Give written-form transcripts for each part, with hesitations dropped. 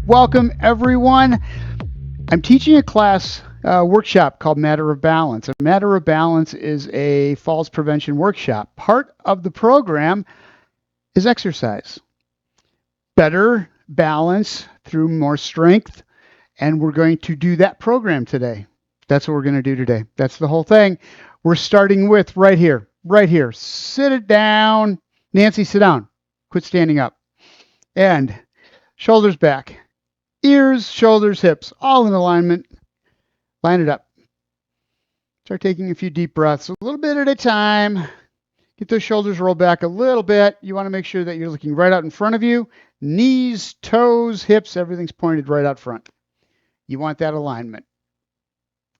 Welcome, everyone. I'm teaching a class workshop called Matter of Balance. A Matter of Balance is a falls prevention workshop. Part of the program is exercise. Better balance through more strength, and we're going to do that program today. That's what we're going to do today. That's the whole thing. We're starting with right here. Sit it down. Nancy, sit down. Quit standing up. And shoulders back. Ears, shoulders, hips, all in alignment. Line it up. Start taking a few deep breaths, a little bit at a time. Get those shoulders rolled back a little bit. You want to make sure that you're looking right out in front of you. Knees, toes, hips, everything's pointed right out front. You want that alignment.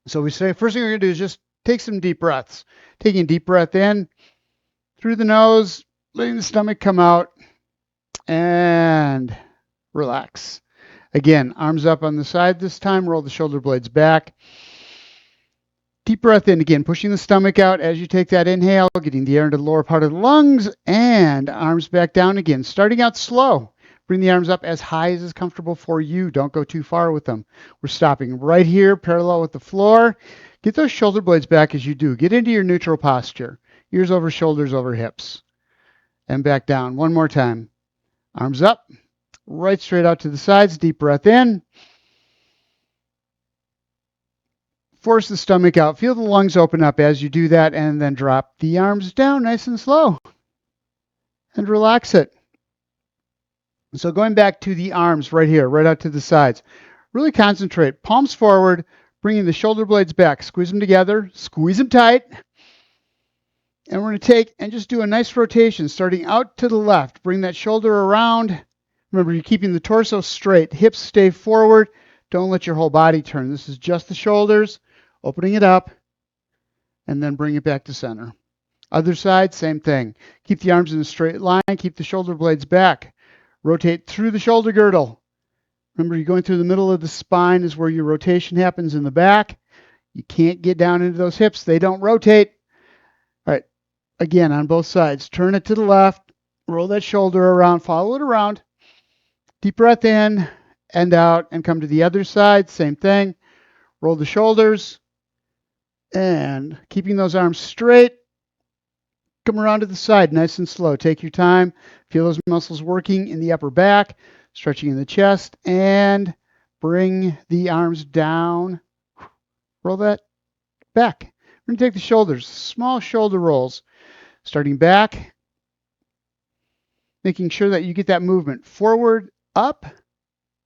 So we say first thing we're going to do is just take some deep breaths. Taking a deep breath in through the nose, letting the stomach come out, and relax. Again, arms up on the side this time. Roll the shoulder blades back. Deep breath in again, pushing the stomach out as you take that inhale, getting the air into the lower part of the lungs, and arms back down again. Starting out slow. Bring the arms up as high as is comfortable for you. Don't go too far with them. We're stopping right here, parallel with the floor. Get those shoulder blades back as you do. Get into your neutral posture. Ears over shoulders over hips. And back down. One more time. Arms up. Right straight out to the sides. Deep breath in. Force the stomach out. Feel the lungs open up as you do that, and then drop the arms down nice and slow. And relax it. So going back to the arms right here, right out to the sides. Really concentrate. Palms forward, bringing the shoulder blades back. Squeeze them together. Squeeze them tight. And we're going to take and just do a nice rotation, starting out to the left. Bring that shoulder around. Remember, you're keeping the torso straight. Hips stay forward. Don't let your whole body turn. This is just the shoulders. Opening it up. And then bring it back to center. Other side, same thing. Keep the arms in a straight line. Keep the shoulder blades back. Rotate through the shoulder girdle. Remember, you're going through the middle of the spine is where your rotation happens in the back. You can't get down into those hips. They don't rotate. All right. Again, on both sides. Turn it to the left. Roll that shoulder around. Follow it around. Deep breath in and out and come to the other side. Same thing. Roll the shoulders and keeping those arms straight. Come around to the side nice and slow. Take your time. Feel those muscles working in the upper back, stretching in the chest, and bring the arms down. Roll that back. We're going to take the shoulders, small shoulder rolls, starting back, making sure that you get that movement forward, up,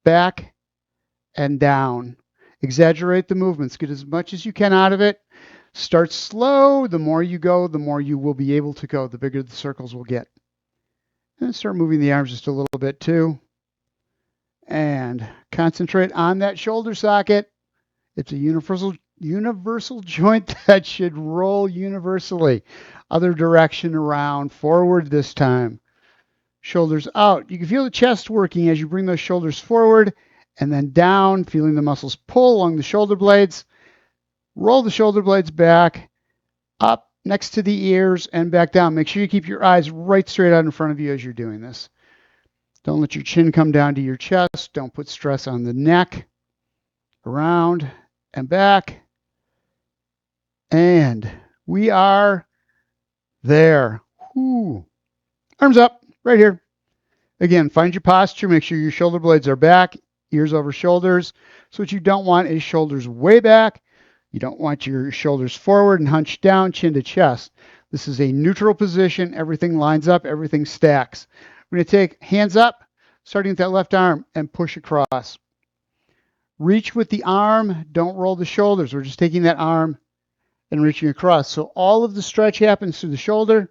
back, and down. Exaggerate the movements. Get as much as you can out of it. Start slow. The more you go, the more you will be able to go, the bigger the circles will get. And start moving the arms just a little bit too. And concentrate on that shoulder socket. It's a universal joint that should roll universally. Other direction around, forward this time. Shoulders out. You can feel the chest working as you bring those shoulders forward and then down, feeling the muscles pull along the shoulder blades. Roll the shoulder blades back, up next to the ears, and back down. Make sure you keep your eyes right straight out in front of you as you're doing this. Don't let your chin come down to your chest. Don't put stress on the neck. Around and back. And we are there. Whew. Arms up, right here. Again, find your posture. Make sure your shoulder blades are back, ears over shoulders. So what you don't want is shoulders way back. You don't want your shoulders forward and hunched down, chin to chest. This is a neutral position. Everything lines up. Everything stacks. We're going to take hands up, starting with that left arm, and push across. Reach with the arm. Don't roll the shoulders. We're just taking that arm and reaching across. So all of the stretch happens through the shoulder,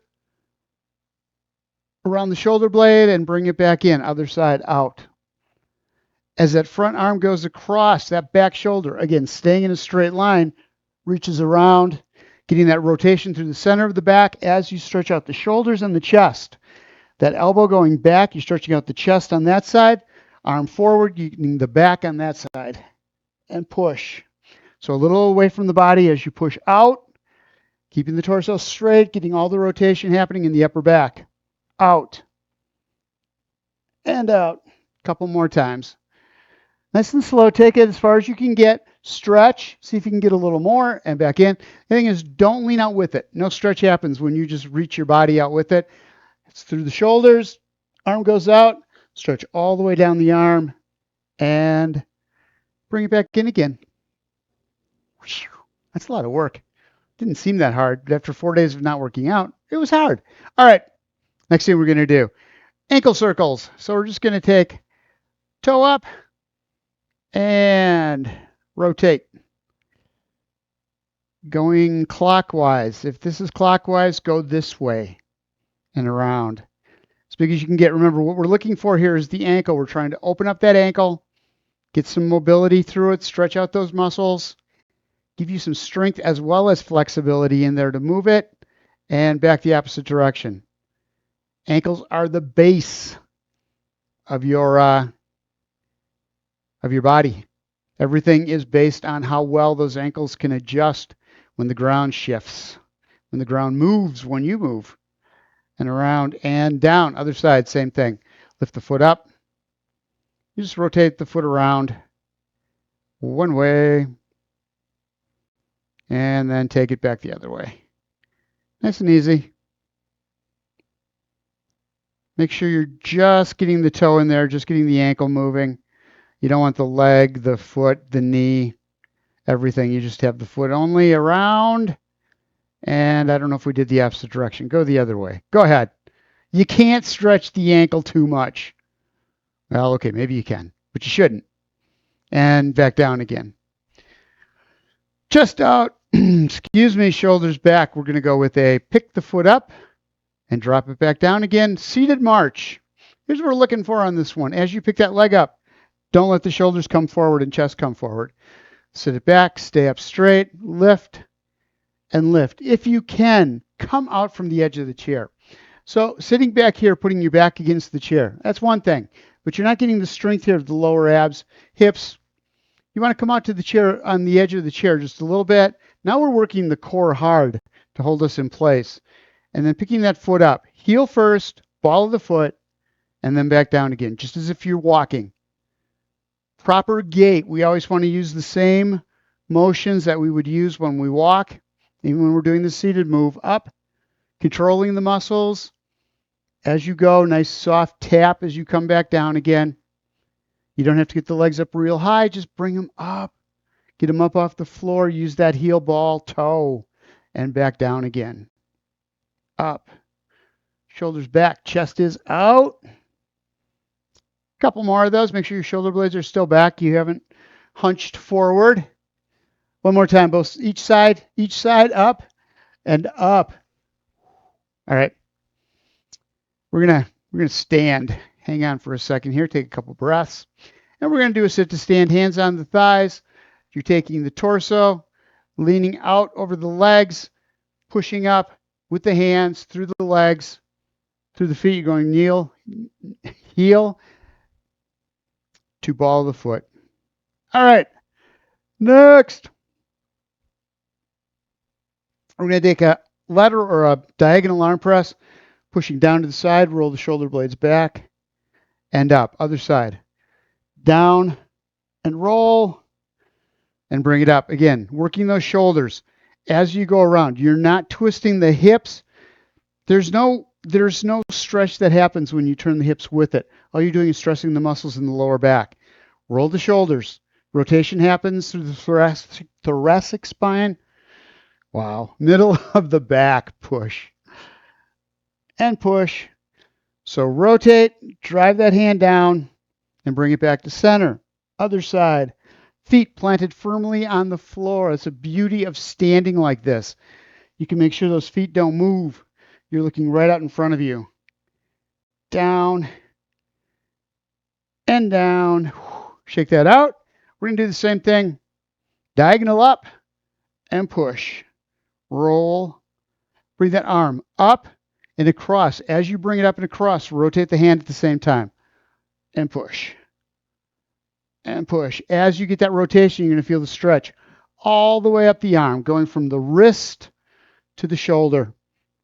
around the shoulder blade, and bring it back in. Other side out. As that front arm goes across that back shoulder, again, staying in a straight line, reaches around, getting that rotation through the center of the back as you stretch out the shoulders and the chest. That elbow going back, you're stretching out the chest on that side, arm forward, getting the back on that side, and push. So a little away from the body as you push out, keeping the torso straight, getting all the rotation happening in the upper back. Out and out. A couple more times. Nice and slow. Take it as far as you can get. Stretch. See if you can get a little more and back in. The thing is, don't lean out with it. No stretch happens when you just reach your body out with it. It's through the shoulders. Arm goes out. Stretch all the way down the arm and bring it back in again. That's a lot of work. Didn't seem that hard, but after 4 days of not working out, it was hard. All right. Next thing we're going to do, ankle circles. So we're just going to take toe up and rotate. Going clockwise. If this is clockwise, go this way and around. As big as you can get. Remember, what we're looking for here is the ankle. We're trying to open up that ankle, get some mobility through it, stretch out those muscles, give you some strength as well as flexibility in there to move it, and back the opposite direction. Ankles are the base of your body. Everything is based on how well those ankles can adjust when the ground shifts, when the ground moves, when you move, and around and down. Other side, same thing. Lift the foot up. You just rotate the foot around one way and then take it back the other way. Nice and easy. Make sure you're just getting the toe in there, just getting the ankle moving. You don't want the leg, the foot, the knee, everything. You just have the foot only around. And I don't know if we did the opposite direction. Go the other way. Go ahead. You can't stretch the ankle too much. Well, okay, maybe you can, but you shouldn't. And back down again. Chest out. Excuse me, shoulders back. We're going to go with a pick the foot up and drop it back down again. Seated march. Here's what we're looking for on this one. As you pick that leg up, don't let the shoulders come forward and chest come forward. Sit it back, stay up straight, lift, and lift. If you can, come out from the edge of the chair. So sitting back here, putting your back against the chair, that's one thing. But you're not getting the strength here of the lower abs, hips. You want to come out to the chair on the edge of the chair just a little bit. Now we're working the core hard to hold us in place. And then picking that foot up. Heel first, ball of the foot, and then back down again, just as if you're walking. Proper gait. We always want to use the same motions that we would use when we walk, even when we're doing the seated move. Up, controlling the muscles as you go. Nice soft tap as you come back down again. You don't have to get the legs up real high. Just bring them up. Get them up off the floor. Use that heel ball, toe, and back down again. Up. Shoulders back. Chest is out. Couple more of those. Make sure your shoulder blades are still back. You haven't hunched forward. One more time. Both each side up and up. All right. We're gonna stand. Hang on for a second here. Take a couple breaths. And we're going to do a sit to stand. Hands on the thighs. You're taking the torso, leaning out over the legs, pushing up with the hands through the legs, through the feet. You're going kneel, heel to ball of the foot. All right. Next. We're going to take a lateral or a diagonal arm press, pushing down to the side, roll the shoulder blades back and up. Other side. Down and roll and bring it up. Again, working those shoulders as you go around. You're not twisting the hips. There's no stretch that happens when you turn the hips with it. All you're doing is stressing the muscles in the lower back. Roll the shoulders. Rotation happens through the thoracic spine. Wow. Middle of the back. Push. And push. So rotate, drive that hand down, and bring it back to center. Other side. Feet planted firmly on the floor. It's a beauty of standing like this. You can make sure those feet don't move. You're looking right out in front of you. Down and down. Shake that out. We're going to do the same thing. Diagonal up and push. Roll. Bring that arm up and across. As you bring it up and across, rotate the hand at the same time. And push. And push. As you get that rotation, you're going to feel the stretch all the way up the arm, going from the wrist to the shoulder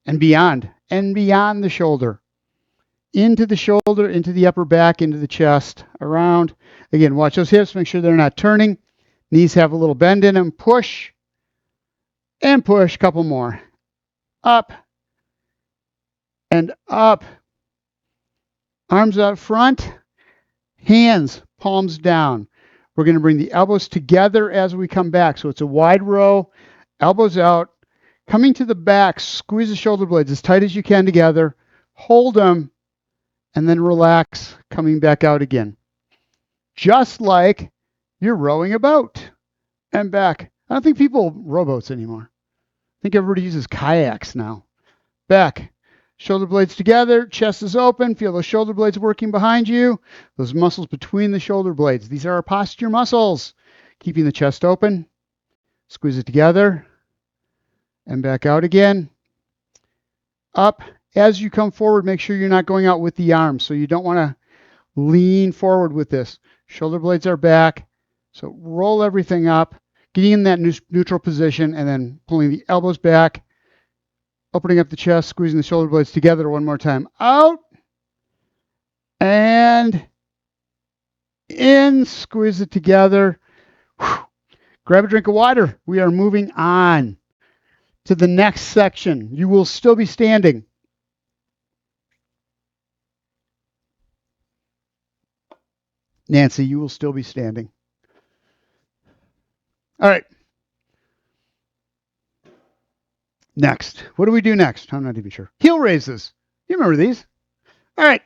and beyond the shoulder. into the shoulder, into the upper back, into the chest, around. Again, watch those hips, make sure they're not turning. Knees have a little bend in them. Push and push. Couple more. Up and up. Arms out front. Hands, palms down. We're going to bring the elbows together as we come back. So it's a wide row. Elbows out. Coming to the back, squeeze the shoulder blades as tight as you can together. Hold them, and then relax, coming back out again. Just like you're rowing a boat. And back. I don't think people row boats anymore. I think everybody uses kayaks now. Back. Shoulder blades together. Chest is open. Feel those shoulder blades working behind you. Those muscles between the shoulder blades. These are our posture muscles. Keeping the chest open. Squeeze it together. And back out again. Up. As you come forward, make sure you're not going out with the arms. So you don't want to lean forward with this. Shoulder blades are back. So roll everything up. Getting in that neutral position and then pulling the elbows back. Opening up the chest, squeezing the shoulder blades together one more time. Out. And in. Squeeze it together. Whew. Grab a drink of water. We are moving on to the next section. You will still be standing. Nancy, you will still be standing. All right. Next. What do we do next? I'm not even sure. Heel raises. You remember these? All right.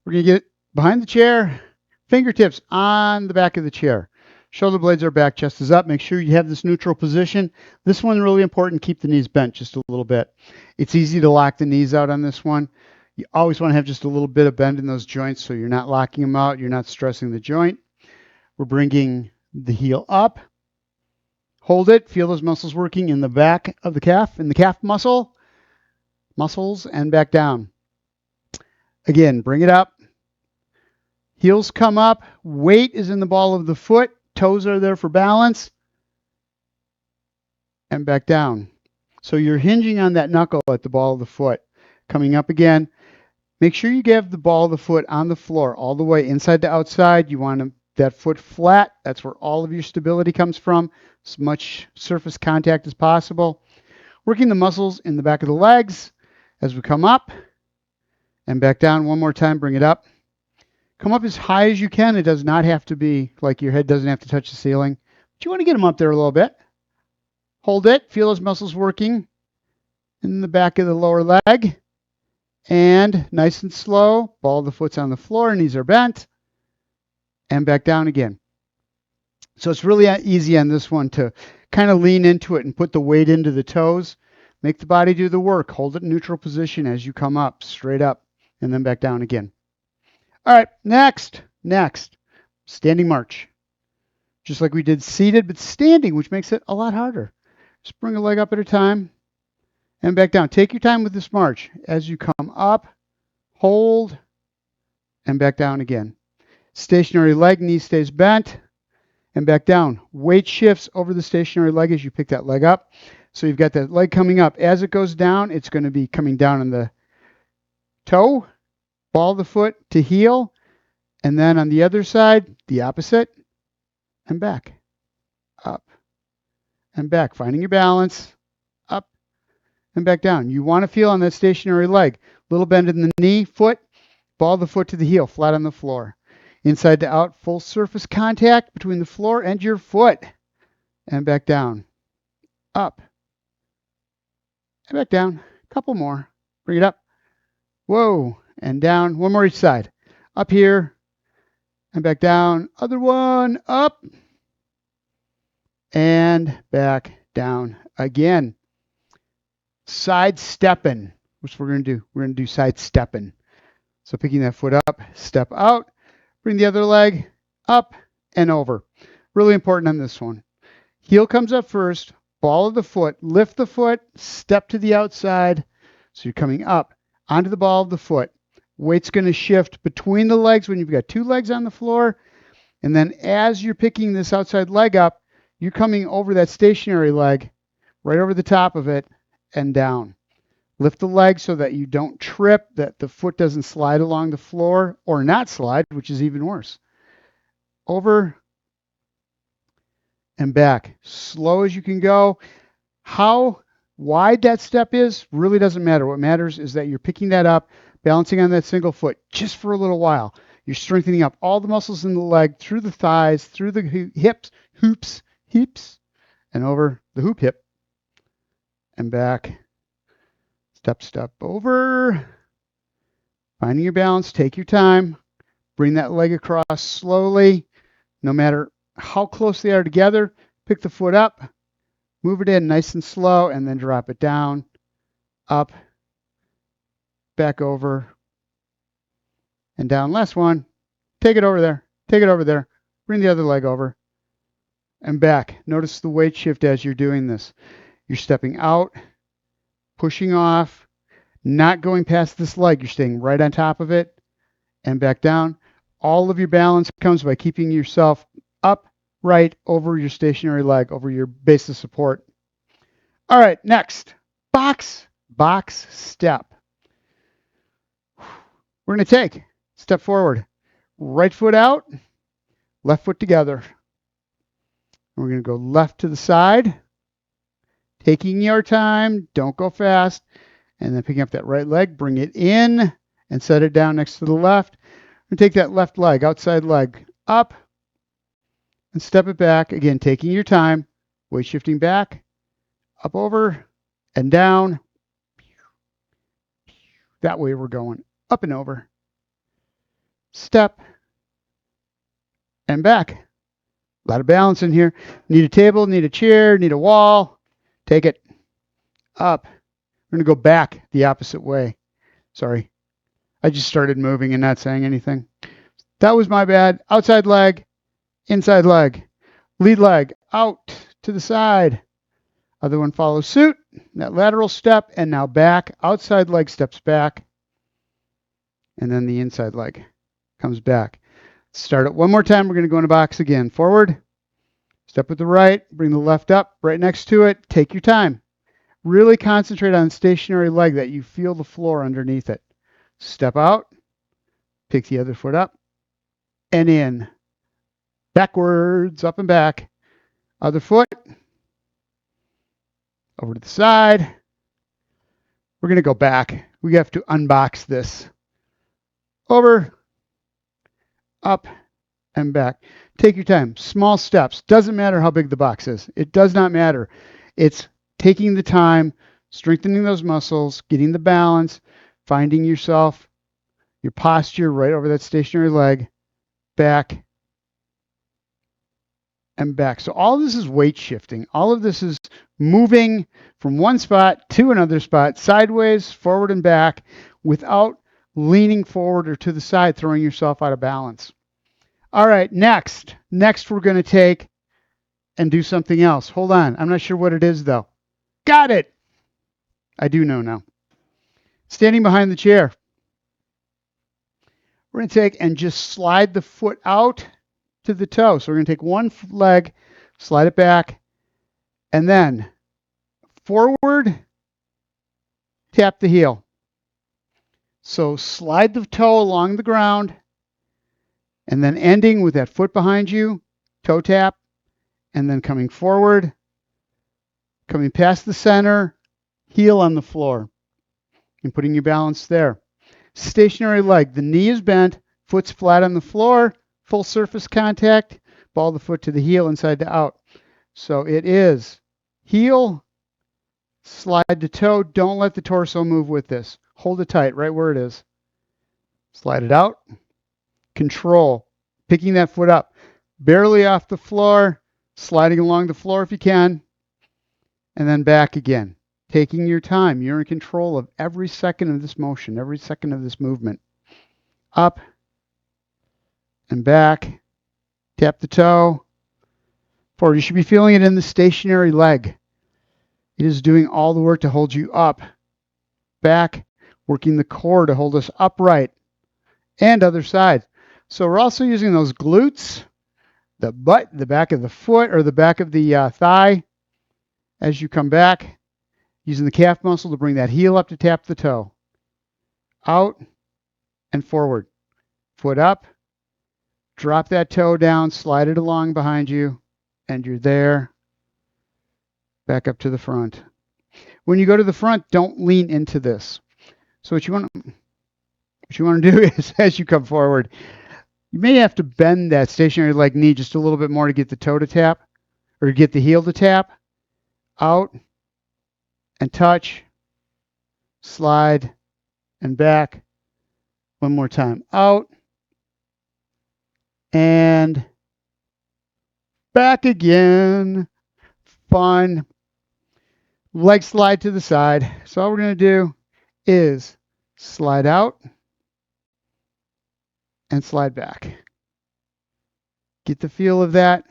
We're going to get behind the chair, fingertips on the back of the chair. Shoulder blades are back, chest is up. Make sure you have this neutral position. This one really important. Keep the knees bent just a little bit. It's easy to lock the knees out on this one. You always want to have just a little bit of bend in those joints so you're not locking them out. You're not stressing the joint. We're bringing the heel up. Hold it. Feel those muscles working in the back of the calf, in the calf muscles, and back down. Again, bring it up. Heels come up. Weight is in the ball of the foot. Toes are there for balance. And back down. So you're hinging on that knuckle at the ball of the foot. Coming up again. Make sure you have the ball of the foot on the floor all the way inside to outside. You want that foot flat. That's where all of your stability comes from. As much surface contact as possible. Working the muscles in the back of the legs as we come up and back down one more time. Bring it up. Come up as high as you can. It does not have to be like your head doesn't have to touch the ceiling. But you want to get them up there a little bit. Hold it. Feel those muscles working in the back of the lower leg. And nice and slow. Ball of the foot's on the floor. Knees are bent. And back down again. So it's really easy on this one to kind of lean into it and put the weight into the toes. Make the body do the work. Hold it in neutral position as you come up, straight up, and then back down again. All right, next. Standing march. Just like we did seated, but standing, which makes it a lot harder. Just bring a leg up at a time and back down. Take your time with this march. As you come up, hold, and back down again. Stationary leg, knee stays bent. And back down. Weight shifts over the stationary leg as you pick that leg up. So you've got that leg coming up. As it goes down, it's going to be coming down on the toe, ball of the foot to heel, and then on the other side, the opposite, and back, up, and back. Finding your balance, up, and back down. You want to feel on that stationary leg. Little bend in the knee, foot, ball of the foot to the heel, flat on the floor. Inside to out, full surface contact between the floor and your foot. And back down. Up. And back down. A couple more. Bring it up. Whoa. And down. One more each side. Up here. And back down. Other one. Up. And back down again. Side stepping, which we're going to do. We're going to do side stepping. So picking that foot up, step out. Bring the other leg up and over. Really important on this one. Heel comes up first. Ball of the foot. Lift the foot. Step to the outside. So you're coming up onto the ball of the foot. Weight's going to shift between the legs when you've got two legs on the floor. And then as you're picking this outside leg up, you're coming over that stationary leg, right over the top of it, and down. Lift the leg so that you don't trip, that the foot doesn't slide along the floor or not slide, which is even worse. Over and back. Slow as you can go. How wide that step is really doesn't matter. What matters is that you're picking that up, balancing on that single foot just for a little while. You're strengthening up all the muscles in the leg, through the thighs, through the hips, hoops, and over the hoop hip, and back. Step over. Finding your balance, take your time. Bring that leg across slowly. No matter how close they are together, pick the foot up, move it in nice and slow, and then drop it down, up, back over, and down. Last one. Take it over there. Take it over there. Bring the other leg over and back. Notice the weight shift as you're doing this. You're stepping out, pushing off, not going past this leg. You're staying right on top of it and back down. All of your balance comes by keeping yourself up, right, over your stationary leg, over your base of support. All right, next, box step. We're going to take step forward, right foot out, left foot together. We're going to go left to the side, taking your time, don't go fast, and then picking up that right leg, bring it in and set it down next to the left. And take that left leg, outside leg, up and step it back. Again, taking your time, weight shifting back, up over and down. That way we're going up and over. Step and back. A lot of balance in here. Need a table, need a chair, need a wall. Take it up. We're going to go back the opposite way. Sorry. I just started moving and not saying anything. That was my bad. Outside leg, inside leg, lead leg, out to the side. Other one follows suit. That lateral step, and now back. Outside leg steps back. And then the inside leg comes back. Start it one more time. We're going to go in a box again. Forward. Step with the right. Bring the left up, right next to it. Take your time. Really concentrate on the stationary leg, that you feel the floor underneath it. Step out. Pick the other foot up. And in. Backwards, up and back. Other foot. Over to the side. We're going to go back. We have to unbox this. Over, up, and back. Take your time. Small steps. Doesn't matter how big the box is. It does not matter. It's taking the time, strengthening those muscles, getting the balance, finding yourself, your posture right over that stationary leg, back, and back. So all of this is weight shifting. All of this is moving from one spot to another spot, sideways, forward and back, without leaning forward or to the side, throwing yourself out of balance. All right, next we're going to take and do something else. Hold on. I'm not sure what it is, though. Got it. I do know now. Standing behind the chair. We're going to take and just slide the foot out to the toe. So we're going to take one leg, slide it back, and then forward, tap the heel. So slide the toe along the ground, and then ending with that foot behind you, toe tap, and then coming forward, coming past the center, heel on the floor, and putting your balance there. Stationary leg, the knee is bent, foot's flat on the floor, full surface contact, ball the foot to the heel, inside to out. So it is heel, slide to toe. Don't let the torso move with this. Hold it tight right where it is. Slide it out. Control. Picking that foot up. Barely off the floor. Sliding along the floor if you can. And then back again. Taking your time. You're in control of every second of this motion, every second of this movement. Up and back. Tap the toe. Forward. You should be feeling it in the stationary leg. It is doing all the work to hold you up. Back. Working the core to hold us upright. And other side. So we're also using those glutes, the butt, the back of the foot, or the back of the thigh as you come back. using the calf muscle to bring that heel up to tap the toe. Out and forward. Foot up. Drop that toe down, slide it along behind you, and you're there. Back up to the front. When you go to the front, don't lean into this. So what you want to do is, as you come forward, you may have to bend that stationary leg knee just a little bit more to get the toe to tap, or get the heel to tap. Out and touch, slide, and back. One more time. Out and back again. Fun. Leg slide to the side. So all we're going to do is slide out and slide back. Get the feel of that.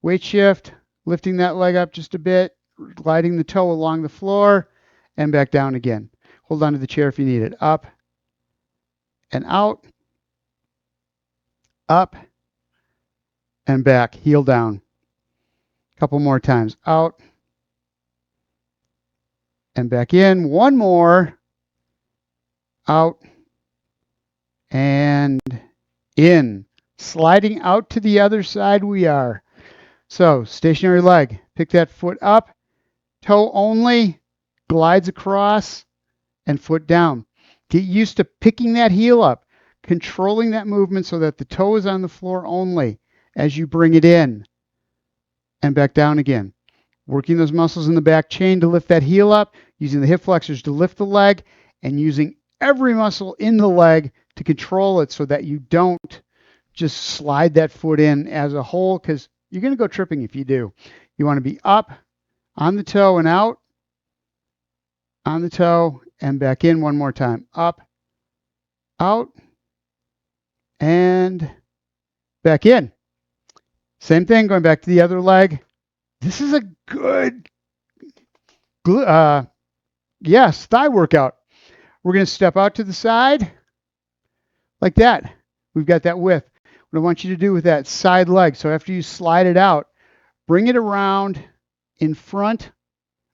Weight shift, lifting that leg up just a bit, gliding the toe along the floor, and back down again. Hold on to the chair if you need it. Up and out. Up and back. Heel down. A couple more times. Out and back in. One more. Out and in. Sliding out to the other side we are. So stationary leg. Pick that foot up. Toe only. Glides across and foot down. Get used to picking that heel up. Controlling that movement so that the toe is on the floor only as you bring it in. And back down again. Working those muscles in the back chain to lift that heel up. Using the hip flexors to lift the leg. And using every muscle in the leg to control it so that you don't just slide that foot in as a whole, because you're going to go tripping if you do. You want to be up, on the toe and out, on the toe and back in one more time. Up, out, and back in. Same thing, going back to the other leg. This is a good, thigh workout. We're going to step out to the side like that. We've got that width. What I want you to do with that side leg, so after you slide it out, bring it around in front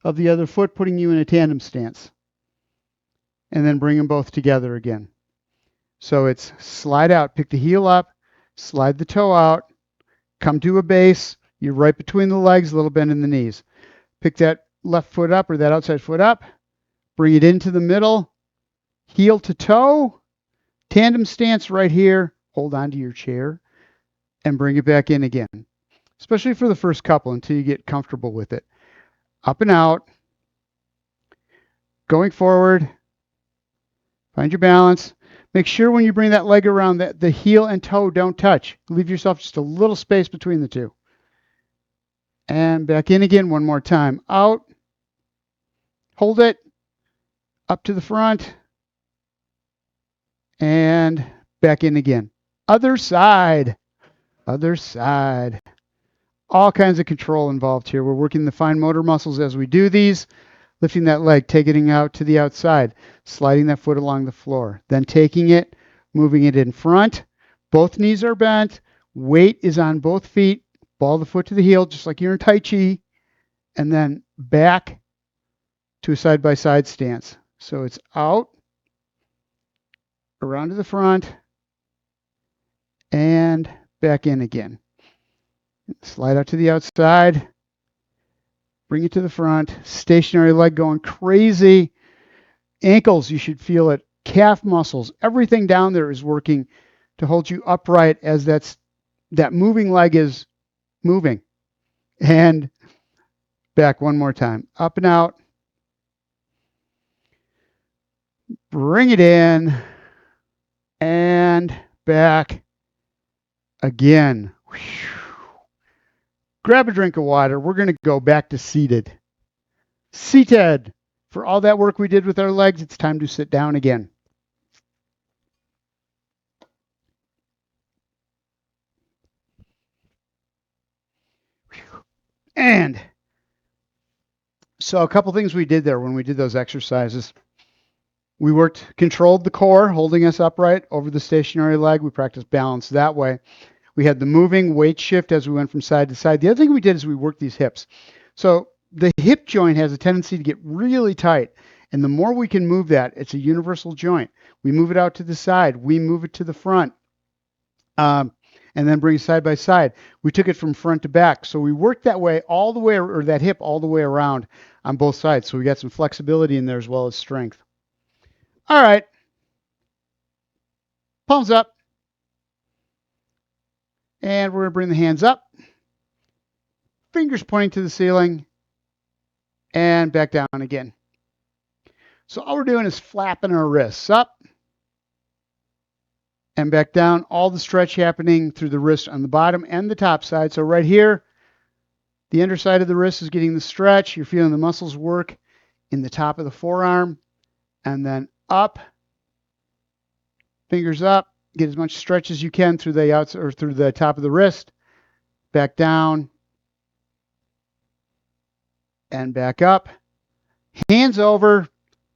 of the other foot, putting you in a tandem stance. And then bring them both together again. So it's slide out, pick the heel up, slide the toe out, come to a base. You're right between the legs, a little bend in the knees. Pick that left foot up or that outside foot up, bring it into the middle, heel to toe, tandem stance right here. Hold on to your chair and bring it back in again, especially for the first couple until you get comfortable with it. Up and out, going forward, find your balance. Make sure when you bring that leg around that the heel and toe don't touch. Leave yourself just a little space between the two. And back in again one more time. Out, hold it, up to the front, and back in again. Other side. Other side. All kinds of control involved here. We're working the fine motor muscles as we do these. Lifting that leg, taking it out to the outside. Sliding that foot along the floor. Then taking it, moving it in front. Both knees are bent. Weight is on both feet. Ball the foot to the heel, just like you're in Tai Chi. And then back to a side-by-side stance. So it's out, around to the front, and back in again. Slide out to the outside. Bring it to the front. Stationary leg going crazy. Ankles, you should feel it. Calf muscles. Everything down there is working to hold you upright as that moving leg is moving. And back one more time. Up and out. Bring it in. And back again. Whew. Grab a drink of water. We're going to go back to seated. Seated. For all that work we did with our legs, it's time to sit down again. And so a couple things we did there when we did those exercises. We controlled the core, holding us upright over the stationary leg. We practiced balance that way. We had the moving weight shift as we went from side to side. The other thing we did is we worked these hips. So the hip joint has a tendency to get really tight. And the more we can move that, it's a universal joint. We move it out to the side. We move it to the front. And then bring it side by side. We took it from front to back. So we worked that way all the way, or that hip all the way around on both sides. So we got some flexibility in there as well as strength. All right. Palms up. And we're going to bring the hands up. Fingers pointing to the ceiling. And back down again. So all we're doing is flapping our wrists up and back down. All the stretch happening through the wrist on the bottom and the top side. So right here, the underside of the wrist is getting the stretch. You're feeling the muscles work in the top of the forearm. And then up, fingers up. Get as much stretch as you can through the outside or through the top of the wrist. Back down and back up. Hands over,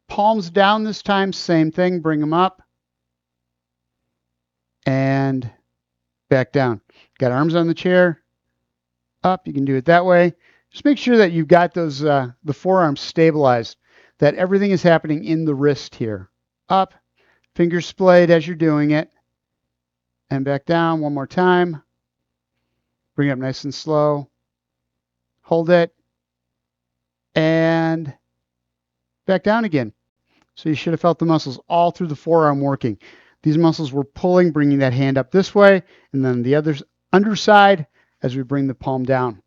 palms down this time. Same thing. Bring them up and back down. Got arms on the chair. Up. You can do it that way. Just make sure that you've got those the forearms stabilized. That everything is happening in the wrist here. Up. Fingers splayed as you're doing it. And back down one more time. Bring it up nice and slow. Hold it. And back down again. So you should have felt the muscles all through the forearm working. These muscles were pulling, bringing that hand up this way, and then the other underside as we bring the palm down.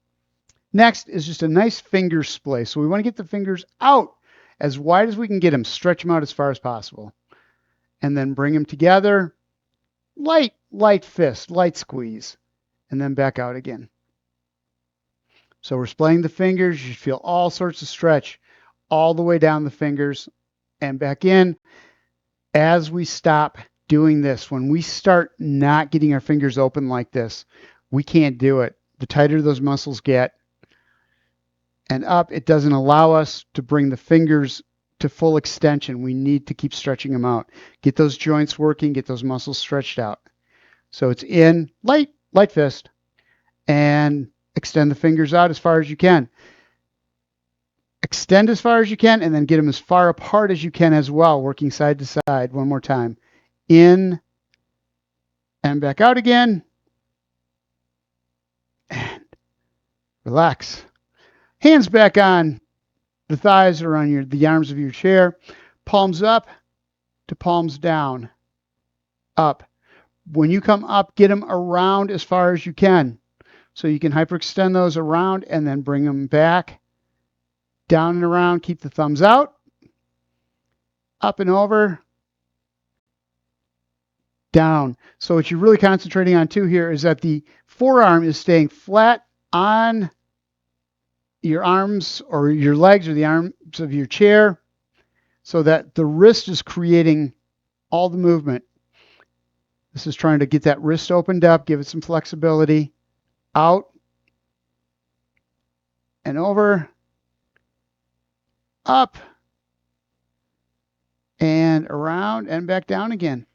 Next is just a nice finger splay. So we want to get the fingers out as wide as we can get them. Stretch them out as far as possible. And then bring them together. Light fist, light squeeze, and then back out again. So we're splaying the fingers. You feel all sorts of stretch all the way down the fingers and back in. As we stop doing this, when we start not getting our fingers open like this, we can't do it. The tighter those muscles get and up, it doesn't allow us to bring the fingers to full extension. We need to keep stretching them out. Get those joints working, get those muscles stretched out. So it's in, light fist, and extend the fingers out as far as you can. Extend as far as you can, and then get them as far apart as you can as well, working side to side. One more time. In, and back out again. And relax. Hands back on the thighs or on the arms of your chair. Palms up to palms down. Up. When you come up, get them around as far as you can. So you can hyperextend those around and then bring them back. Down and around. Keep the thumbs out. Up and over. Down. So what you're really concentrating on too here is that the forearm is staying flat on your arms or your legs or the arms of your chair so that the wrist is creating all the movement. This is trying to get that wrist opened up, give it some flexibility. Out and over, up and around and back down again.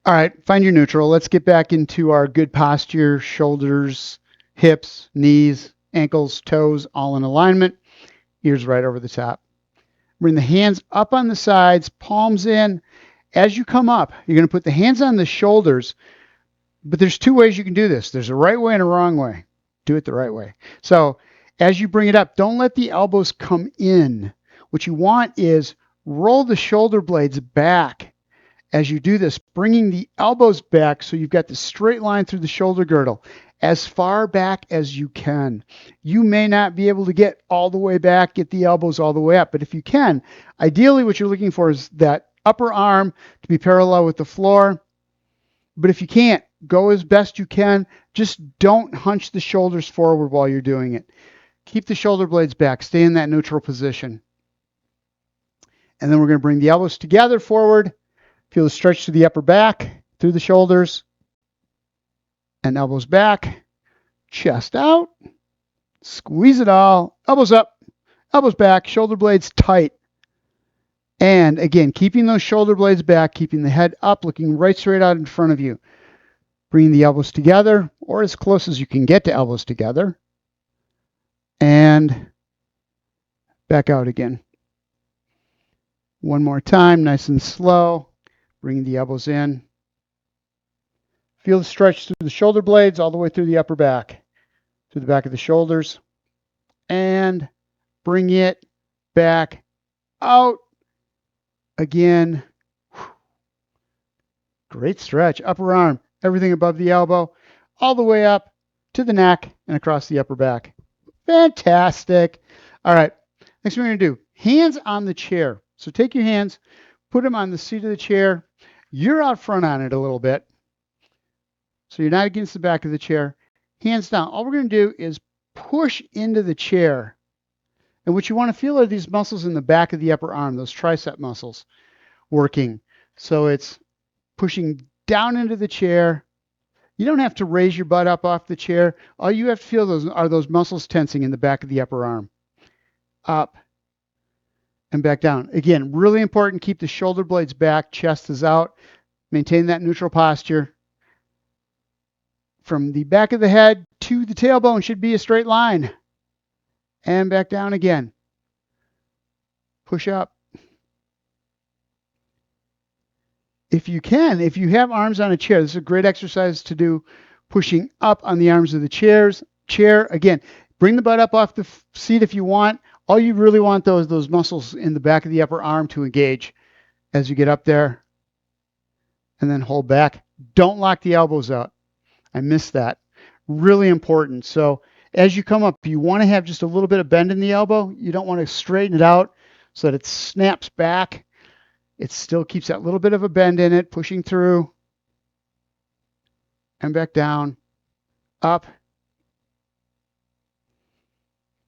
All right, find your neutral. Let's get back into our good posture, shoulders, hips, knees, ankles, toes, all in alignment. Ears right over the top. Bring the hands up on the sides, palms in. As you come up, you're going to put the hands on the shoulders, but there's two ways you can do this. There's a right way and a wrong way. Do it the right way. So as you bring it up, don't let the elbows come in. What you want is roll the shoulder blades back as you do this, bringing the elbows back so you've got the straight line through the shoulder girdle as far back as you can. You may not be able to get all the way back, get the elbows all the way up, but if you can, ideally what you're looking for is that upper arm to be parallel with the floor. But if you can't, go as best you can. Just don't hunch the shoulders forward while you're doing it. Keep the shoulder blades back. Stay in that neutral position. And then we're going to bring the elbows together forward. Feel the stretch to the upper back, through the shoulders. And elbows back. Chest out. Squeeze it all. Elbows up. Elbows back. Shoulder blades tight. And again, keeping those shoulder blades back, keeping the head up, looking right straight out in front of you. Bringing the elbows together, or as close as you can get to elbows together. and back out again. One more time, nice and slow. Bring the elbows in. Feel the stretch through the shoulder blades all the way through the upper back, through the back of the shoulders, and bring it back out again. Great stretch. Upper arm, everything above the elbow, all the way up to the neck and across the upper back. Fantastic. All right. Next we're going to do hands on the chair. So take your hands, put them on the seat of the chair. You're out front on it a little bit. So you're not against the back of the chair. Hands down. All we're going to do is push into the chair. And what you want to feel are these muscles in the back of the upper arm, those tricep muscles working. So it's pushing down into the chair. You don't have to raise your butt up off the chair. All you have to feel are those muscles tensing in the back of the upper arm. Up and back down. Again, really important, keep the shoulder blades back, chest is out. Maintain that neutral posture. From the back of the head to the tailbone should be a straight line. And back down again. Push up. If you can, if you have arms on a chair, this is a great exercise to do, pushing up on the arms of the chair. Again, bring the butt up off the seat if you want. All you really want, though, is those muscles in the back of the upper arm to engage as you get up there. And then hold back. Don't lock the elbows out. I missed that. Really important. So as you come up, you want to have just a little bit of bend in the elbow. You don't want to straighten it out so that it snaps back. It still keeps that little bit of a bend in it, pushing through and back down, up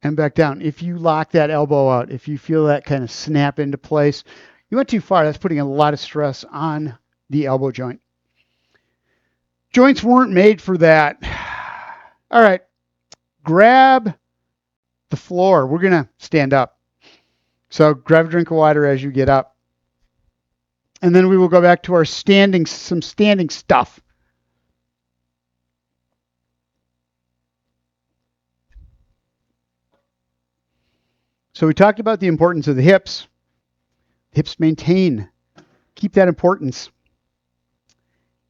and back down. If you lock that elbow out, if you feel that kind of snap into place, you went too far. That's putting a lot of stress on the elbow joint. Joints weren't made for that. All right, grab the floor. We're going to stand up. So grab a drink of water as you get up. And then we will go back to our some standing stuff. So we talked about the importance of the hips. Hips maintain. Keep that importance.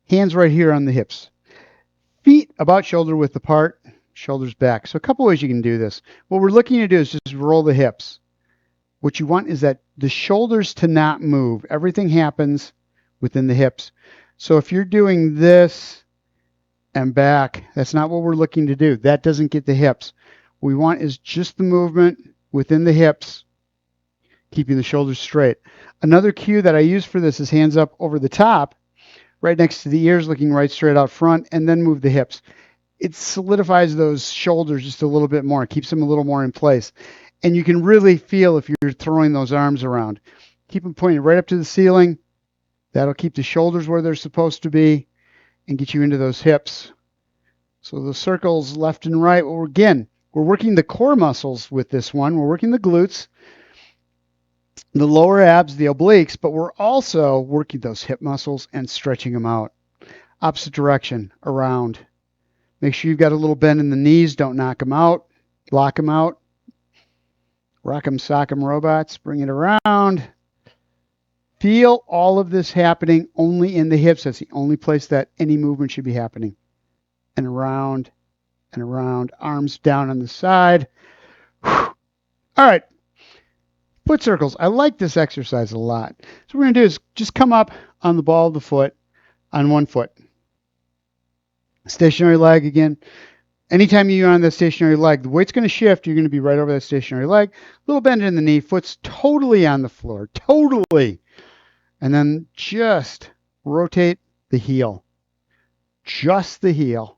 Hands right here on the hips. Feet about shoulder width apart, shoulders back. So a couple ways you can do this. What we're looking to do is just roll the hips. What you want is that the shoulders to not move. Everything happens within the hips. So if you're doing this and back, that's not what we're looking to do. That doesn't get the hips. What we want is just the movement within the hips, keeping the shoulders straight. Another cue that I use for this is hands up over the top, right next to the ears, looking right straight out front, and then move the hips. It solidifies those shoulders just a little bit more, keeps them a little more in place. And you can really feel if you're throwing those arms around. Keep them pointed right up to the ceiling. That'll keep the shoulders where they're supposed to be and get you into those hips. So the circles left and right. Well, again, we're working the core muscles with this one. We're working the glutes, the lower abs, the obliques, but we're also working those hip muscles and stretching them out. Opposite direction, around. Make sure you've got a little bend in the knees. Don't knock them out. Lock them out. Rock 'em, sock 'em robots. Bring it around. Feel all of this happening only in the hips. That's the only place that any movement should be happening. And around and around. Arms down on the side. Whew. All right. Foot circles. I like this exercise a lot. So what we're going to do is just come up on the ball of the foot on one foot. Stationary leg again. Anytime you're on the stationary leg, the weight's going to shift. You're going to be right over that stationary leg. A little bend in the knee. Foot's totally on the floor. Totally. And then just rotate the heel. Just the heel.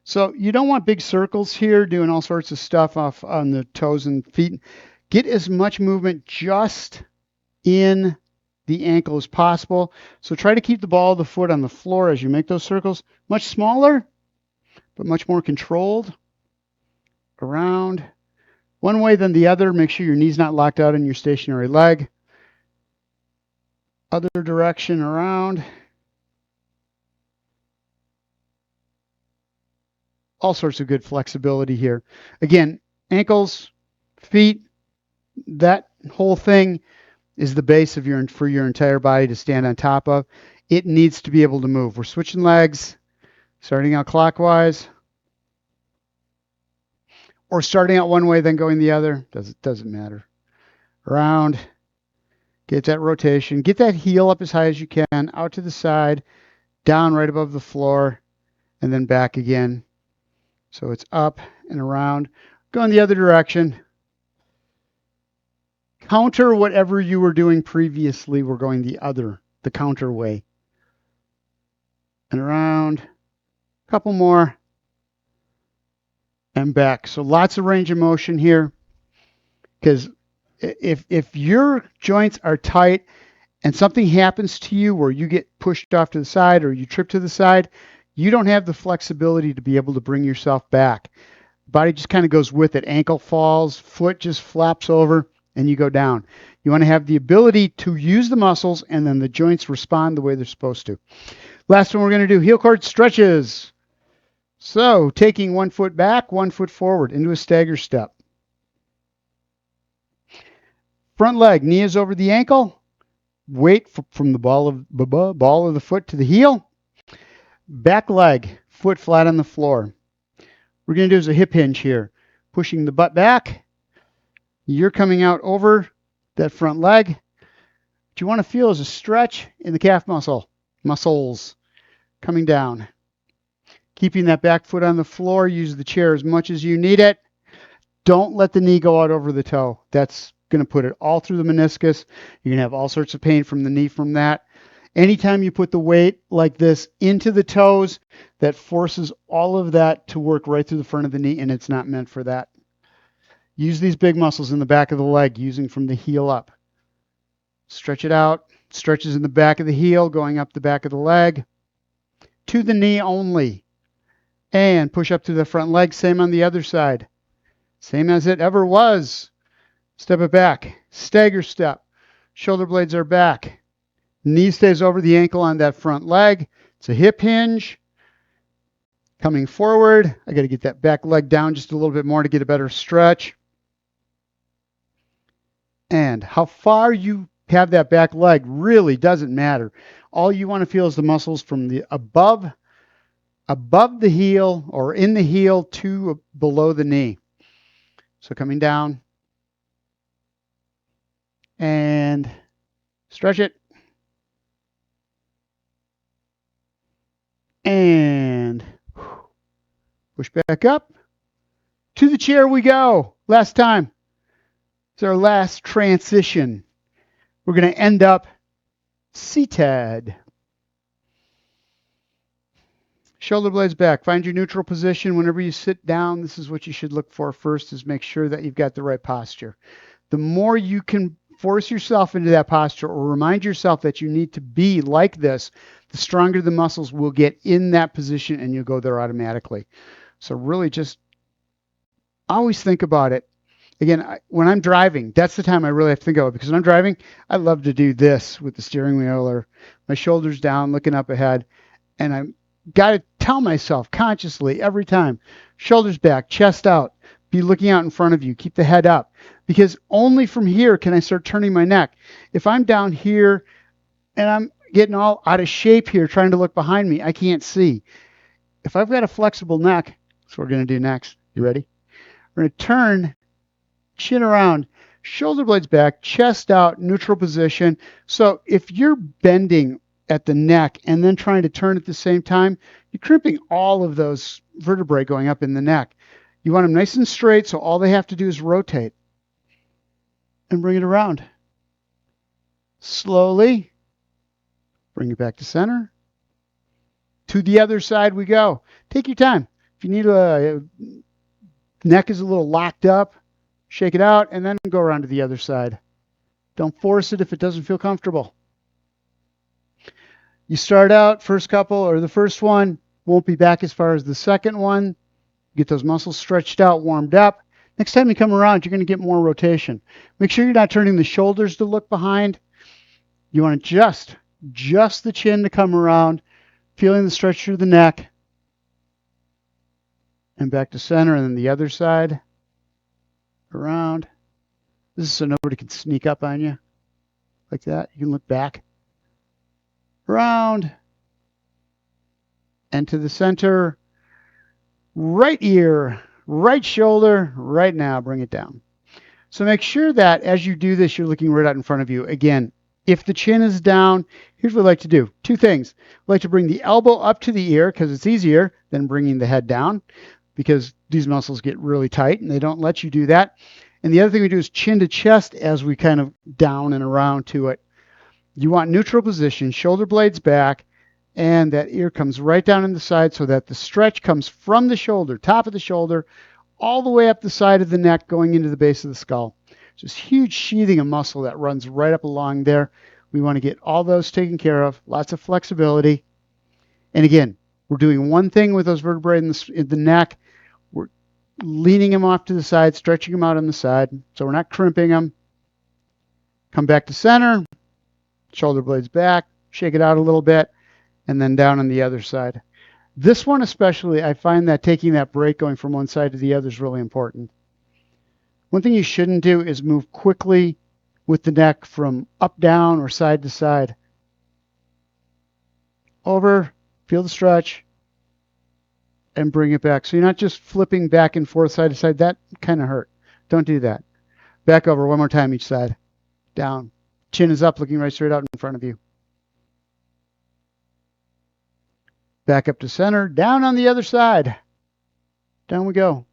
So you don't want big circles here doing all sorts of stuff off on the toes and feet. Get as much movement just in the ankle as possible. So try to keep the ball of the foot on the floor as you make those circles. Much smaller, but much more controlled. Around. One way than the other. Make sure your knee's not locked out in your stationary leg. Other direction, around. All sorts of good flexibility here. Again, ankles, feet, that whole thing is the base of for your entire body to stand on top of. It needs to be able to move. We're switching legs, starting out clockwise, or starting out one way, then going the other. Doesn't matter. Around, get that rotation, get that heel up as high as you can, out to the side, down right above the floor, and then back again. So it's up and around. Going the other direction. Counter whatever you were doing previously. We're going the counter way. And around. A couple more. And back. So lots of range of motion here. Because if your joints are tight and something happens to you where you get pushed off to the side or you trip to the side, you don't have the flexibility to be able to bring yourself back. Body just kind of goes with it. Ankle falls, foot just flaps over, and you go down. You want to have the ability to use the muscles, and then the joints respond the way they're supposed to. Last one we're going to do, heel cord stretches. So taking 1 foot back, 1 foot forward into a stagger step. Front leg, knee is over the ankle. Weight from the ball of the foot to the heel. Back leg, foot flat on the floor. We're going to do is a hip hinge here. Pushing the butt back. You're coming out over that front leg. What you want to feel is a stretch in the calf muscles coming down. Keeping that back foot on the floor. Use the chair as much as you need it. Don't let the knee go out over the toe. That's going to put it all through the meniscus. You're going to have all sorts of pain from the knee from that. Anytime you put the weight like this into the toes, that forces all of that to work right through the front of the knee, and it's not meant for that. Use these big muscles in the back of the leg, using from the heel up. Stretch it out. Stretches in the back of the heel, going up the back of the leg. To the knee only. And push up to the front leg. Same on the other side. Same as it ever was. Step it back. Stagger step. Shoulder blades are back. Knee stays over the ankle on that front leg. It's a hip hinge. Coming forward. I got to get that back leg down just a little bit more to get a better stretch. And how far you have that back leg really doesn't matter. All you want to feel is the muscles from the above the heel or in the heel to below the knee. So coming down and stretch it. And push back up. To the chair we go. Last time. It's our last transition. We're going to end up seated. Shoulder blades back. Find your neutral position. Whenever you sit down, this is what you should look for first, is make sure that you've got the right posture. The more you can force yourself into that posture or remind yourself that you need to be like this, the stronger the muscles will get in that position and you'll go there automatically. So really just always think about it. Again, when I'm driving, that's the time I really have to think about it, because when I'm driving, I love to do this with the steering wheel or my shoulders down, looking up ahead. And I've got to tell myself consciously every time, shoulders back, chest out, be looking out in front of you, keep the head up, because only from here can I start turning my neck. If I'm down here and I'm getting all out of shape here, trying to look behind me, I can't see. If I've got a flexible neck, that's what we're going to do next. You ready? We're going to turn, chin around, shoulder blades back, chest out, neutral position. So if you're bending at the neck and then trying to turn at the same time, you're crimping all of those vertebrae going up in the neck. You want them nice and straight, so all they have to do is rotate and bring it around. Slowly bring it back to center. To the other side we go. Take your time. If you need a neck is a little locked up, shake it out, and then go around to the other side. Don't force it if it doesn't feel comfortable. You start out, first couple, or the first one, won't be back as far as the second one. Get those muscles stretched out, warmed up. Next time you come around, you're going to get more rotation. Make sure you're not turning the shoulders to look behind. You want to just the chin to come around, feeling the stretch through the neck. And back to center, and then the other side. around. This is so nobody can sneak up on you like that. You can look back, around, and to the center. Right ear, right shoulder, right now. Bring it down. So make sure that as you do this, you're looking right out in front of you. Again, if the chin is down, here's what I like to do. Two things. I like to bring the elbow up to the ear because it's easier than bringing the head down, because these muscles get really tight and they don't let you do that. And the other thing we do is chin to chest as we kind of down and around to it. You want neutral position, shoulder blades back, and that ear comes right down in the side so that the stretch comes from the shoulder, top of the shoulder, all the way up the side of the neck, going into the base of the skull. Just huge sheathing of muscle that runs right up along there. We want to get all those taken care of. Lots of flexibility. And again, we're doing one thing with those vertebrae in the neck. We're leaning them off to the side, stretching them out on the side, so we're not crimping them. Come back to center, shoulder blades back, shake it out a little bit, and then down on the other side. This one especially, I find that taking that break going from one side to the other is really important. One thing you shouldn't do is move quickly with the neck from up, down, or side to side. Over, feel the stretch, and bring it back. So you're not just flipping back and forth side to side. That kind of hurt. Don't do that. Back over one more time each side. Down. Chin is up, looking right straight out in front of you. Back up to center, down on the other side. Down we go.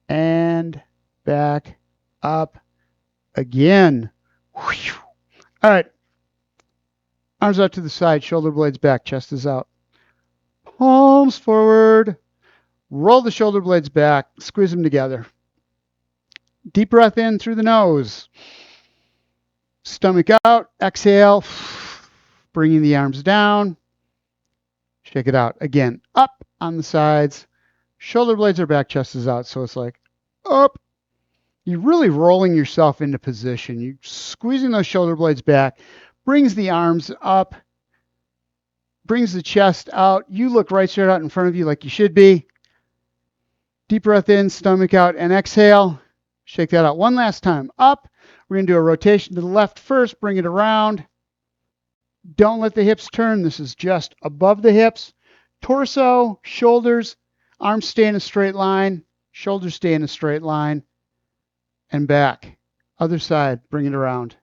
And back up again. Whew. All right. Arms out to the side, shoulder blades back, chest is out. Palms forward. Roll the shoulder blades back, squeeze them together. Deep breath in through the nose. Stomach out, exhale. Bringing the arms down. Shake it out. Again, up on the sides. Shoulder blades are back, chest is out. So it's like up. You're really rolling yourself into position. You're squeezing those shoulder blades back. Brings the arms up. Brings the chest out. You look right straight out in front of you like you should be. Deep breath in, stomach out, and exhale. Shake that out one last time. Up. We're going to do a rotation to the left first. Bring it around. Don't let the hips turn. This is just above the hips. Torso, shoulders, arms stay in a straight line. Shoulders stay in a straight line. And back. Other side. Bring it around.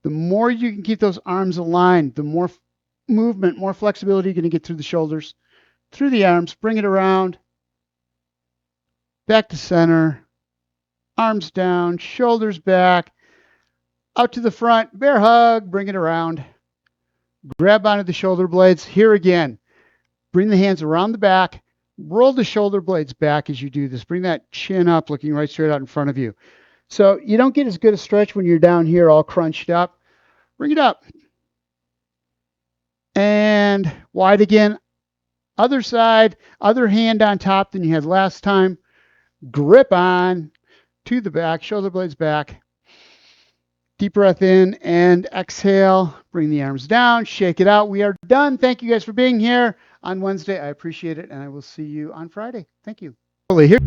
The more you can keep those arms aligned, the more movement, more flexibility you're going to get through the shoulders, through the arms. Bring it around. Back to center. Arms down. Shoulders back. Out to the front. Bear hug. Bring it around. Grab onto the shoulder blades. Here again. Bring the hands around the back. Roll the shoulder blades back as you do this. Bring that chin up, looking right straight out in front of you. So you don't get as good a stretch when you're down here all crunched up. Bring it up. And wide again. Other side. Other hand on top than you had last time. Grip on to the back. Shoulder blades back. Deep breath in and exhale. Bring the arms down. Shake it out. We are done. Thank you guys for being here on Wednesday. I appreciate it, and I will see you on Friday. Thank you. Here.